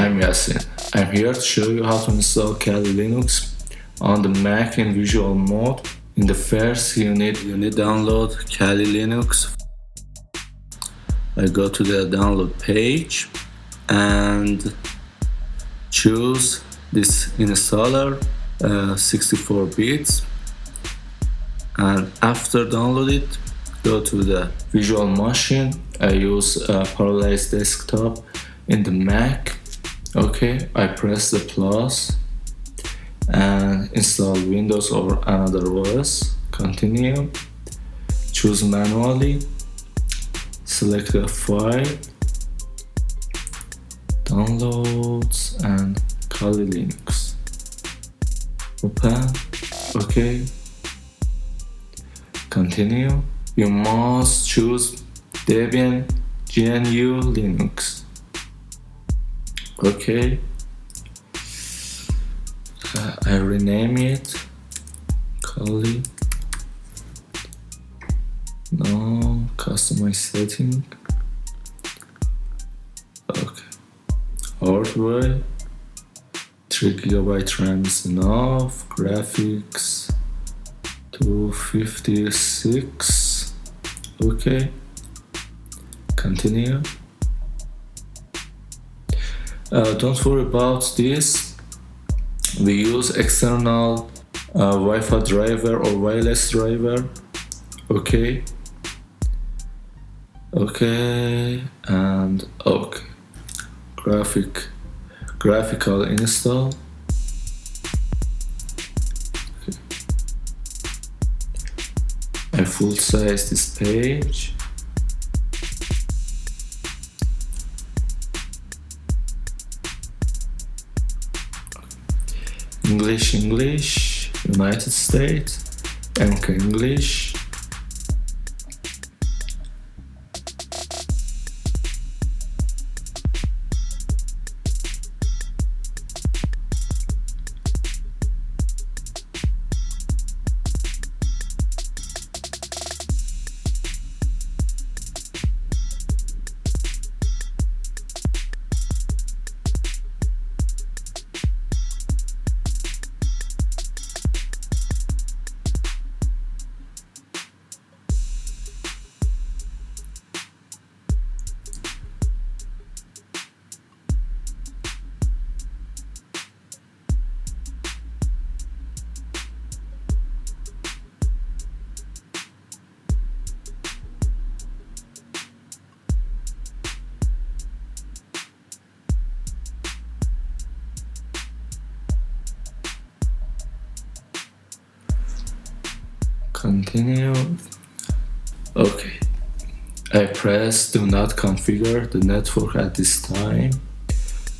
I'm Yasin. I'm here to show you how to install Kali Linux on the Mac in visual mode. In the first, you need download Kali Linux. I go to the download page and choose this installer, 64 bits, and after download it, go to the visual machine. I use parallelized desktop in the Mac. Okay, I press the plus and install Windows or another OS. Continue. Choose manually. Select the file, downloads, and Kali Linux. Open. Okay. Continue. You must choose Debian GNU Linux. Okay. I rename it Kali. No, customize setting. Okay. Hardware. 3 GB RAM is enough. Graphics 256. Okay. Continue. Don't worry about this. We use external Wi-Fi driver or wireless driver. Okay. Okay, and okay. Graphical install. Okay. I full size this page. English, United States, MK English. Continue. Okay. I press do not configure the network at this time.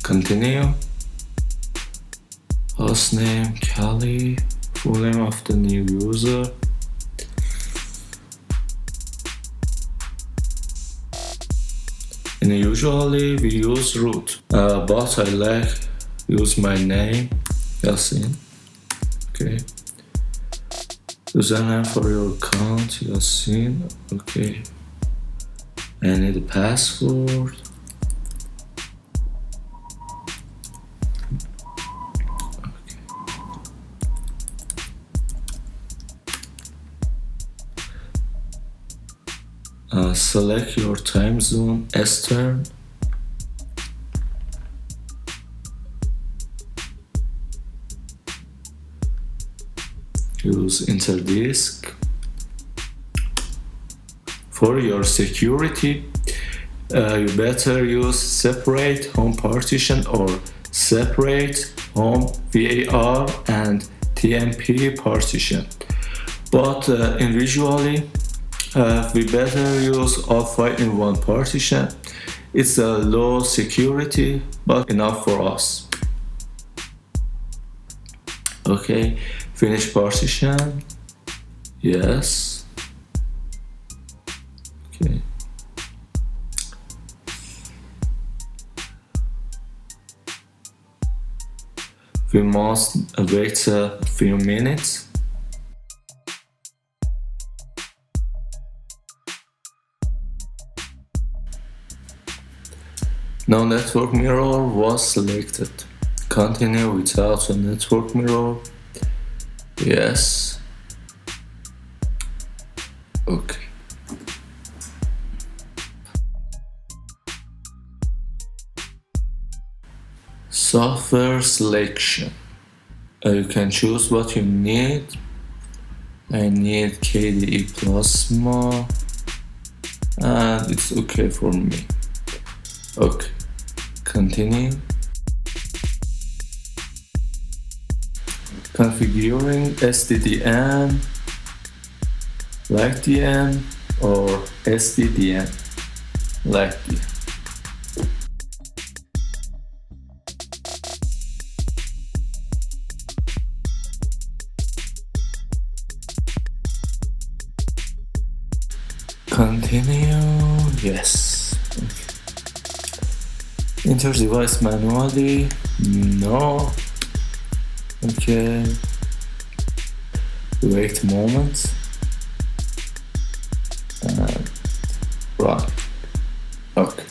Continue. Hostname Kali. Full name of the new user. And usually we use root, but I like use my name Yasin. Okay. Username for your account, Yasin. Okay. I need a password. Okay. Select your time zone, Eastern. Use interdisk. For your security, you better use separate home partition or separate home VAR and TMP partition. But individually, we better use all 5 in one partition. It's a low security, but enough for us. Okay. Finish partition. Yes. Okay. We must wait a few minutes. No network mirror was selected. Continue without a network mirror. Yes. Okay. Software selection. You can choose what you need. I need KDE Plasma and it's okay for me. Okay, continue. Configuring SDDN, LikeDN or SDDN, LikeDN. Continue, yes. Okay. Enter device manually, no. Okay. Wait a moment. Right. Okay.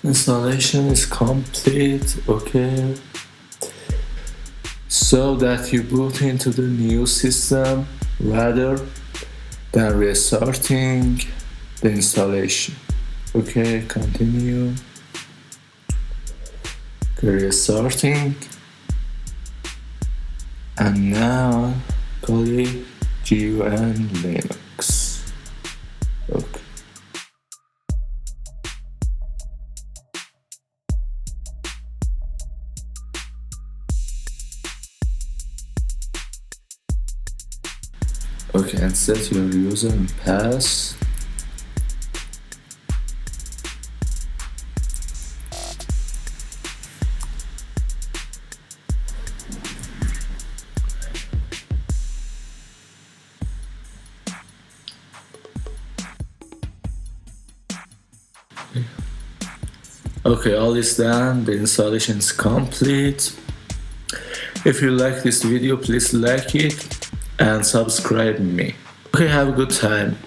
Installation is complete. Okay. So that you boot into the new system rather than restarting the installation. Okay, continue. Restarting. And now call it GUN Linux. Okay. Okay, and set your user and pass. Okay, all is done. The installation is complete. If you like this video, please like it and subscribe me. Okay, have a good time.